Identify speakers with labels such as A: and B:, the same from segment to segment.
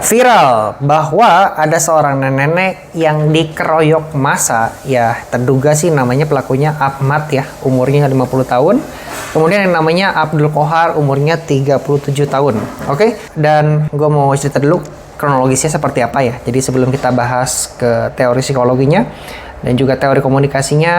A: Viral bahwa ada seorang nenek yang dikeroyok massa, ya terduga sih namanya pelakunya Ahmad ya, umurnya 50 tahun. Kemudian yang namanya Abdul Qohar, umurnya 37 tahun. Oke, dan gue mau cerita dulu kronologisnya seperti apa ya. Jadi sebelum kita bahas ke teori psikologinya dan juga teori komunikasinya,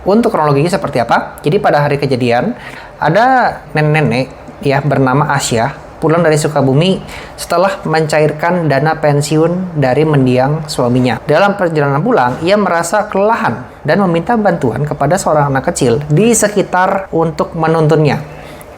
A: untuk kronologinya seperti apa. Jadi pada hari kejadian, ada nenek-nenek ya bernama Asya pulang dari Sukabumi setelah mencairkan dana pensiun dari mendiang suaminya. Dalam perjalanan pulang, ia merasa kelelahan dan meminta bantuan kepada seorang anak kecil di sekitar untuk menuntunnya.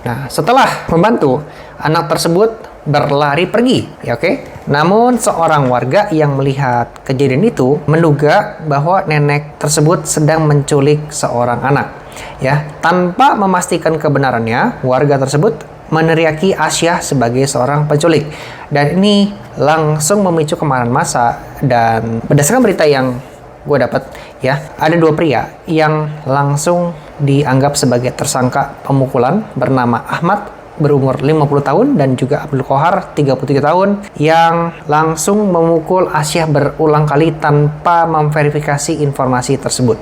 A: Nah, setelah membantu, anak tersebut berlari pergi, ya oke. Namun seorang warga yang melihat kejadian itu menduga bahwa nenek tersebut sedang menculik seorang anak. Ya, tanpa memastikan kebenarannya, warga tersebut meneriaki Asya sebagai seorang penculik, dan ini langsung memicu kemarahan massa. Dan berdasarkan berita yang gue dapat ya, ada dua pria yang langsung dianggap sebagai tersangka pemukulan bernama Ahmad berumur 50 tahun dan juga Abdul Qohar 33 tahun yang langsung memukul Asya berulang kali tanpa memverifikasi informasi tersebut.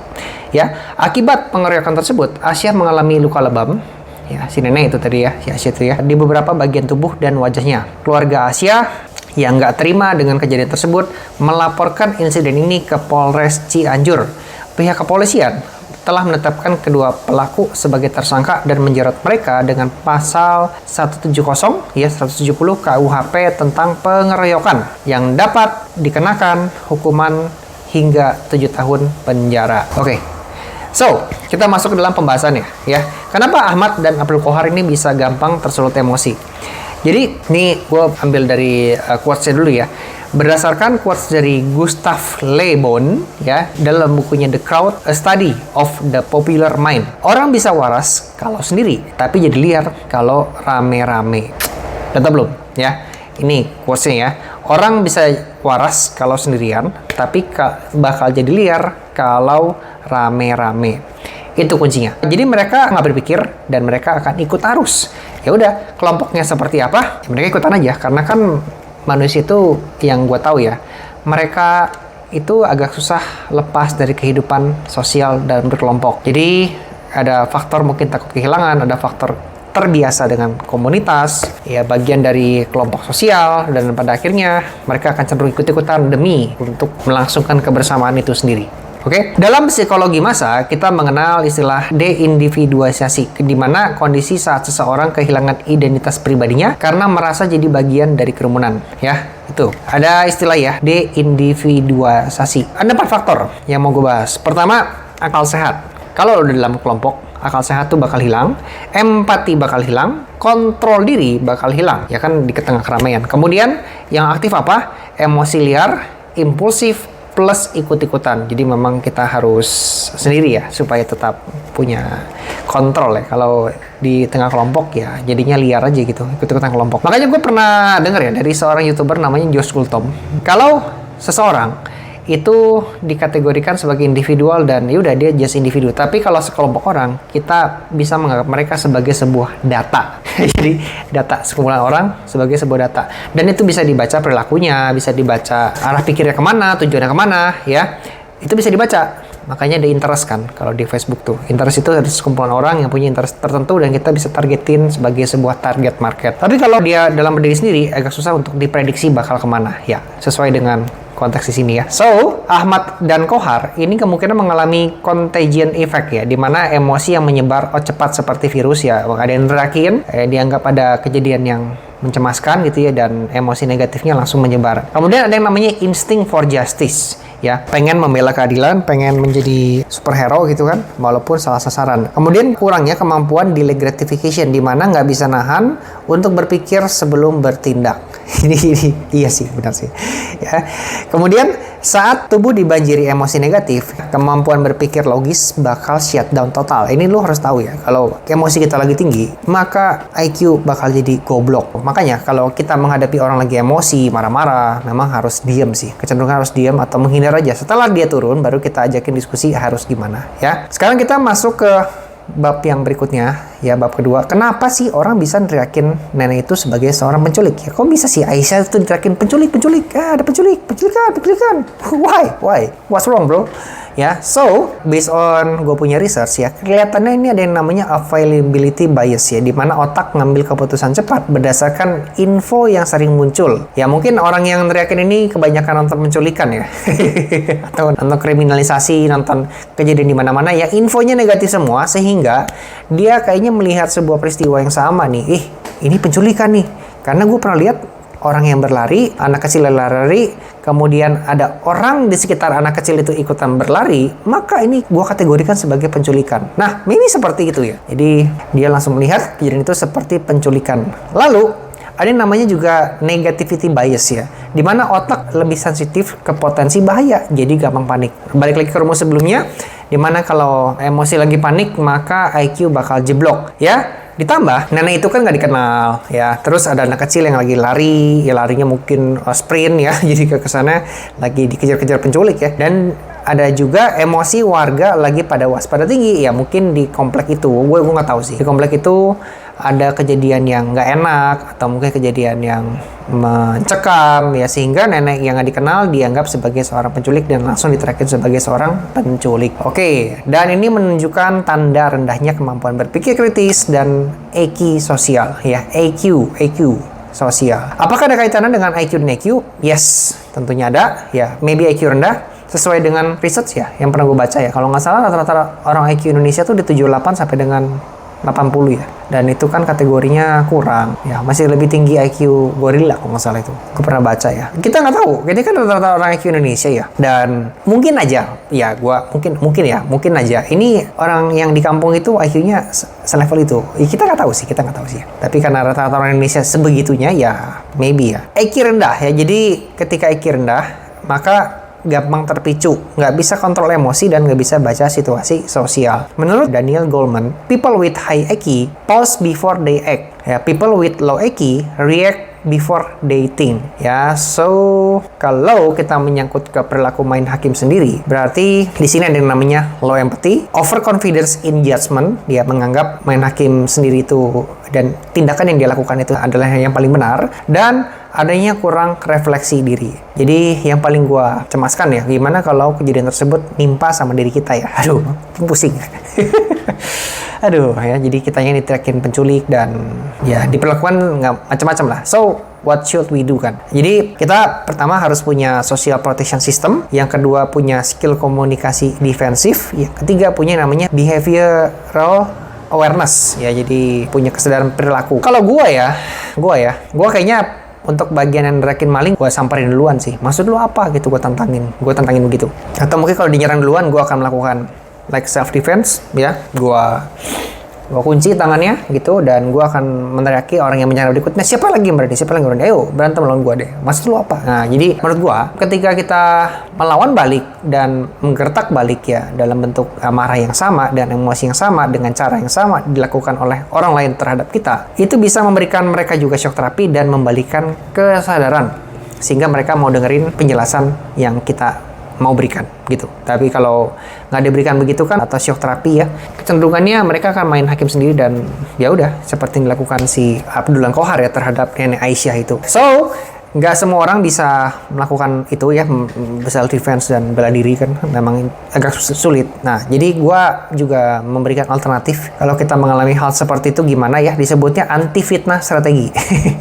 A: Ya, akibat pengeroyokan tersebut, Asya mengalami luka lebam. Ya, si nenek itu tadi ya, si Asya itu ya, di beberapa bagian tubuh dan wajahnya. Keluarga Asya yang nggak terima dengan kejadian tersebut melaporkan insiden ini ke Polres Cianjur. Pihak kepolisian telah menetapkan kedua pelaku sebagai tersangka dan menjerat mereka dengan pasal 170 ya 170 KUHP tentang pengeroyokan yang dapat dikenakan hukuman hingga 7 tahun penjara. Oke. So, kita masuk ke dalam pembahasannya ya. Kenapa Ahmad dan Abdul Qohar ini bisa gampang tersulut emosi? Jadi, ini gue ambil dari quotes-nya dulu ya. Berdasarkan quotes dari Gustav Le Bon ya, dalam bukunya The Crowd, A Study of the Popular Mind. Orang bisa waras kalau sendiri, tapi jadi liar kalau rame-rame. Data belum ya? Ini quotes-nya ya. Orang bisa waras kalau sendirian, tapi bakal jadi liar kalau rame-rame. Itu kuncinya. Jadi mereka nggak berpikir dan mereka akan ikut arus. Ya udah, kelompoknya seperti apa? Ya mereka ikutan aja. Karena kan manusia itu yang gue tahu ya, mereka itu agak susah lepas dari kehidupan sosial dan berkelompok. Jadi ada faktor mungkin takut kehilangan, ada faktor terbiasa dengan komunitas, ya bagian dari kelompok sosial, dan pada akhirnya mereka akan cenderung ikut-ikutan demi untuk melangsungkan kebersamaan itu sendiri. Oke, dalam psikologi massa kita mengenal istilah deindividualisasi, di mana kondisi saat seseorang kehilangan identitas pribadinya karena merasa jadi bagian dari kerumunan. Ya, itu ada istilah ya, deindividualisasi. Ada 4 faktor yang mau gue bahas. Pertama, akal sehat. Kalau udah dalam kelompok, akal sehat tuh bakal hilang, empati bakal hilang, kontrol diri bakal hilang, ya kan di tengah keramaian. Kemudian yang aktif apa? Emosi liar, impulsif, plus ikut-ikutan. Jadi memang kita harus sendiri ya, supaya tetap punya kontrol ya. Kalau di tengah kelompok ya jadinya liar aja gitu, ikut-ikutan kelompok. Makanya gue pernah dengar ya dari seorang YouTuber namanya Josh Kultom. Kalau seseorang itu dikategorikan sebagai individual dan yaudah dia just individu. Tapi kalau sekelompok orang, kita bisa menganggap mereka sebagai sebuah data. Jadi data, sekumpulan orang sebagai sebuah data. Dan itu bisa dibaca perilakunya, bisa dibaca arah pikirnya kemana, tujuannya kemana, ya. Itu bisa dibaca. Makanya ada interest kan, kalau di Facebook tuh. Interest itu ada sekumpulan orang yang punya interest tertentu dan kita bisa targetin sebagai sebuah target market. Tapi kalau dia dalam berdiri sendiri, agak susah untuk diprediksi bakal kemana. Ya, sesuai dengan konteks di sini ya. So, Ahmad dan Qohar ini kemungkinan mengalami contagion effect ya, di mana emosi yang menyebar cepat seperti virus ya. Ada yang terakin, dianggap ada kejadian yang mencemaskan gitu ya, dan emosi negatifnya langsung menyebar. Kemudian ada yang namanya instinct for justice ya, pengen membela keadilan, pengen menjadi superhero gitu kan, walaupun salah sasaran. Kemudian kurangnya kemampuan delay gratification, di mana nggak bisa nahan untuk berpikir sebelum bertindak. Ini iya sih, benar sih ya. Kemudian saat tubuh dibanjiri emosi negatif, kemampuan berpikir logis bakal shutdown total. Ini lu harus tahu ya, kalau emosi kita lagi tinggi, maka IQ bakal jadi goblok. Makanya kalau kita menghadapi orang lagi emosi, marah-marah, memang harus diem sih. Kecenderungan harus diem atau menghindar aja. Setelah dia turun, baru kita ajakin diskusi harus gimana ya. Sekarang kita masuk ke bab yang berikutnya, ya bab kedua. Kenapa sih orang bisa neriakin nenek itu sebagai seorang penculik? Ya, kok bisa sih Aisyah itu neriakin penculik? Ada penculikan. Why? What's wrong, bro? Ya, so based on gue punya research ya, kelihatannya ini ada yang namanya availability bias ya, di mana otak ngambil keputusan cepat berdasarkan info yang sering muncul. Ya mungkin orang yang neriakin ini kebanyakan nonton penculikan ya, atau nonton kriminalisasi, nonton kejadian di mana-mana ya, infonya negatif semua sehingga dia kayaknya melihat sebuah peristiwa yang sama nih, ini penculikan nih, karena gue pernah lihat orang yang berlari, anak kecil yang lari, kemudian ada orang di sekitar anak kecil itu ikutan berlari, maka ini gua kategorikan sebagai penculikan. Nah, maybe seperti itu ya. Jadi, dia langsung melihat kejadian itu seperti penculikan. Lalu, ada yang namanya juga negativity bias ya, di mana otak lebih sensitif ke potensi bahaya, jadi gampang panik. Balik lagi ke rumus sebelumnya, di mana kalau emosi lagi panik, maka IQ bakal jeblok ya. Ditambah, nenek itu kan nggak dikenal, ya. Terus ada anak kecil yang lagi lari, ya larinya mungkin sprint ya, jadi ke kesana lagi dikejar-kejar penculik ya. Dan ada juga emosi warga lagi pada waspada tinggi, ya mungkin di komplek itu, gue nggak tahu sih. Di komplek itu ada kejadian yang nggak enak, atau mungkin kejadian yang mencekam, ya sehingga nenek yang nggak dikenal dianggap sebagai seorang penculik dan langsung diterakin sebagai seorang penculik. Oke, dan ini menunjukkan tanda rendahnya kemampuan berpikir kritis dan EQ sosial, ya EQ sosial. Apakah ada kaitannya dengan IQ dan EQ? Yes, tentunya ada. Ya, maybe IQ rendah sesuai dengan research ya, yang pernah gue baca ya. Kalau nggak salah rata-rata orang IQ Indonesia tuh di 78 sampai dengan 80 ya. Dan itu kan kategorinya kurang. Ya, masih lebih tinggi IQ gorila kalau nggak salah itu. Gue pernah baca ya. Kita nggak tahu. Ini kan rata-rata orang IQ Indonesia ya. Dan mungkin aja, ya mungkin aja. Ini orang yang di kampung itu IQ-nya selevel itu. Ya, kita nggak tahu sih. Tapi karena rata-rata orang Indonesia sebegitunya ya, maybe ya. IQ rendah ya. Jadi ketika IQ rendah, maka gampang terpicu, nggak bisa kontrol emosi dan nggak bisa baca situasi sosial. Menurut Daniel Goleman, people with high IQ pause before they act. Ya, people with low IQ react before they think. Ya, so kalau kita menyangkut ke perilaku main hakim sendiri, berarti di sini ada yang namanya low empathy, overconfidence in judgment. Dia menganggap main hakim sendiri itu dan tindakan yang dia lakukan itu adalah yang paling benar, dan adanya kurang refleksi diri. Jadi yang paling gua cemaskan ya, gimana kalau kejadian tersebut nimpa sama diri kita ya. Aduh, pusing. Aduh ya, jadi kitanya diterakin penculik dan ya diperlakukan nggak macam-macam lah. So what should we do kan? Jadi kita pertama harus punya social protection system, yang kedua punya skill komunikasi defensif, yang ketiga punya namanya behavioral awareness ya, jadi punya kesadaran perilaku. Kalau gua kayaknya untuk bagian yang nerakin maling, gue samperin duluan sih. Maksud lu apa gitu, gue tantangin begitu. Atau mungkin kalau dinyerang duluan, gue akan melakukan like self defense ya. Gue kunci tangannya gitu, dan gue akan meneriaki orang yang menyerang berikutnya. Siapa lagi yang berani? Ayo berantem lawan gue deh. Maksud lu apa? Nah, jadi menurut gue ketika kita melawan balik dan menggertak balik ya dalam bentuk amarah yang sama dan emosi yang sama dengan cara yang sama dilakukan oleh orang lain terhadap kita, itu bisa memberikan mereka juga shock terapi dan membalikan kesadaran sehingga mereka mau dengerin penjelasan yang kita mau berikan gitu. Tapi kalau nggak diberikan begitu kan, atau shock terapi ya, kecenderungannya mereka akan main hakim sendiri dan ya udah seperti yang dilakukan si Abdullah Kohar ya terhadap nenek Aisyah itu. So nggak semua orang bisa melakukan itu ya, self defense dan bela diri kan memang agak sulit. Nah, jadi gua juga memberikan alternatif kalau kita mengalami hal seperti itu gimana ya, disebutnya anti fitnah strategi.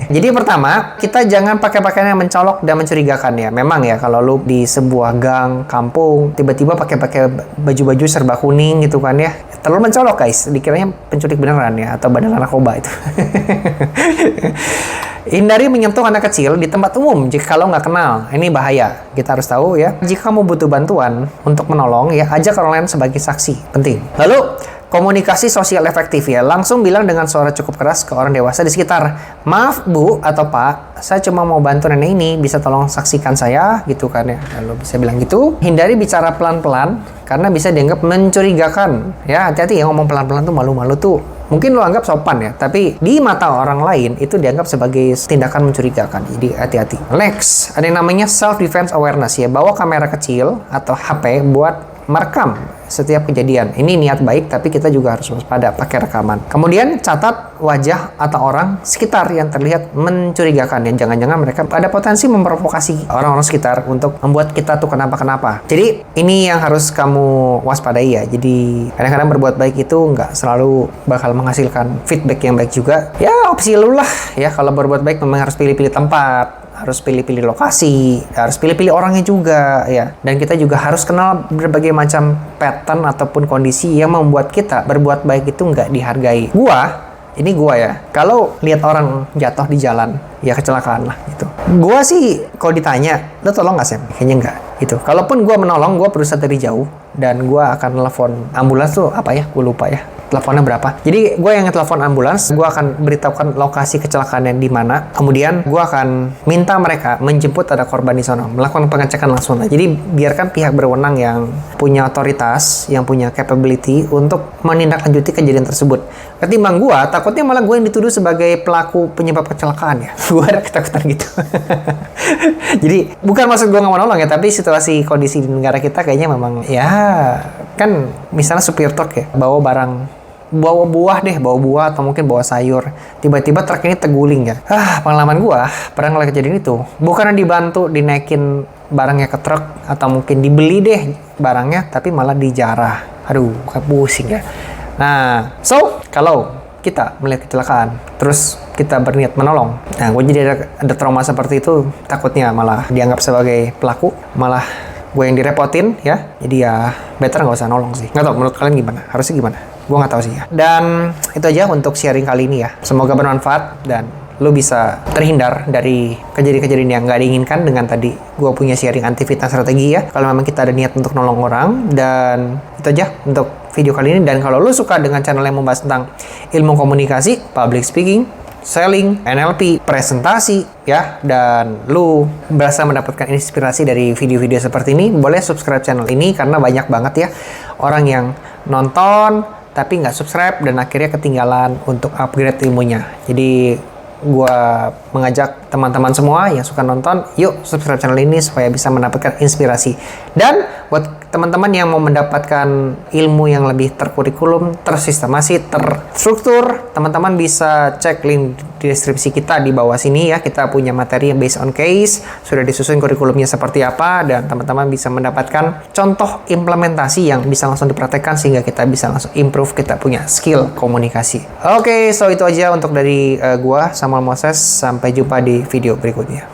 A: Jadi pertama, kita jangan pakai pakaian yang mencolok dan mencurigakan ya. Memang ya kalau lu di sebuah gang kampung tiba-tiba pakai baju-baju serba kuning gitu kan ya, terlalu mencolok guys, dikiranya penculik beneran ya, atau bandar narkoba itu. Hindari menyentuh anak kecil di tempat umum jika kalau nggak kenal. Ini bahaya. Kita harus tahu ya. Jika kamu butuh bantuan untuk menolong ya, ajak orang lain sebagai saksi. Penting. Lalu, komunikasi sosial efektif ya. Langsung bilang dengan suara cukup keras ke orang dewasa di sekitar. Maaf Bu atau Pak, saya cuma mau bantu nenek ini. Bisa tolong saksikan saya gitu kan ya. Lalu bisa bilang gitu. Hindari bicara pelan-pelan karena bisa dianggap mencurigakan. Ya, hati-hati ya, ngomong pelan-pelan tuh malu-malu tuh. Mungkin lo anggap sopan ya, tapi di mata orang lain itu dianggap sebagai tindakan mencurigakan. Jadi hati-hati. Next, ada yang namanya self defense awareness ya. Bawa kamera kecil atau HP buat merekam setiap kejadian. Ini niat baik, tapi kita juga harus waspada pakai rekaman. Kemudian catat wajah atau orang sekitar yang terlihat mencurigakan, yang jangan-jangan mereka ada potensi memprovokasi orang-orang sekitar untuk membuat kita tuh kenapa-kenapa. Jadi ini yang harus kamu waspadai ya. Jadi kadang-kadang berbuat baik itu nggak selalu bakal menghasilkan feedback yang baik juga. Ya opsi lu lah ya, kalau berbuat baik memang harus pilih-pilih tempat, harus pilih-pilih lokasi, harus pilih-pilih orangnya juga ya. Dan kita juga harus kenal berbagai macam pattern ataupun kondisi yang membuat kita berbuat baik itu nggak dihargai. Ini gua ya, kalau lihat orang jatuh di jalan, ya kecelakaan lah gitu. Gua sih kalau ditanya, lo tolong nggak Sam? Kayaknya nggak. Gitu. Kalaupun gua menolong, gua berusaha dari jauh dan gua akan telepon ambulans tuh apa ya? Gua lupa ya. Teleponnya berapa. Jadi gue yang telepon ambulans, gue akan beritahukan lokasi kecelakaannya di mana. Kemudian gue akan minta mereka menjemput ada korban di sana, melakukan pengecekan langsung. Jadi biarkan pihak berwenang yang punya otoritas, yang punya capability untuk menindaklanjuti kejadian tersebut. Ketimbang gue, takutnya malah gue yang dituduh sebagai pelaku penyebab kecelakaan ya. Gue ada ketakutan gitu. Jadi bukan maksud gue nggak mau nolong ya, tapi situasi kondisi di negara kita kayaknya memang ya kan, misalnya supir truk ya bawa buah atau mungkin bawa sayur, tiba-tiba truk ini terguling ya. Pengalaman gua pernah ngeliat kejadian itu, bukan dibantu dinaikin barangnya ke truk atau mungkin dibeli deh barangnya, tapi malah dijarah. Aduh, pusing ya. Nah, so kalau kita melihat kecelakaan terus kita berniat menolong, nah gue jadi ada trauma seperti itu, takutnya malah dianggap sebagai pelaku, malah gue yang direpotin ya. Jadi ya better nggak usah nolong sih. Nggak tahu menurut kalian gimana, harusnya gimana, gue nggak tahu sih ya. Dan itu aja untuk sharing kali ini ya, semoga bermanfaat dan lo bisa terhindar dari kejadian-kejadian yang nggak diinginkan dengan tadi gue punya sharing anti fitnah strategi ya, kalau memang kita ada niat untuk nolong orang. Dan itu aja untuk video kali ini. Dan kalau lo suka dengan channel yang membahas tentang ilmu komunikasi, public speaking, selling, NLP, presentasi ya, dan lu berasa mendapatkan inspirasi dari video-video seperti ini, boleh subscribe channel ini karena banyak banget ya orang yang nonton tapi nggak subscribe dan akhirnya ketinggalan untuk upgrade ilmunya. Jadi gua mengajak teman-teman semua yang suka nonton, yuk subscribe channel ini supaya bisa mendapatkan inspirasi. Dan buat teman-teman yang mau mendapatkan ilmu yang lebih terkurikulum, tersistemasi, terstruktur, teman-teman bisa cek link di deskripsi kita di bawah sini ya. Kita punya materi yang based on case, sudah disusun kurikulumnya seperti apa, dan teman-teman bisa mendapatkan contoh implementasi yang bisa langsung dipraktekkan sehingga kita bisa langsung improve kita punya skill komunikasi. Oke, so itu aja untuk dari gua Samuel Moses. Sampai jumpa di video berikutnya.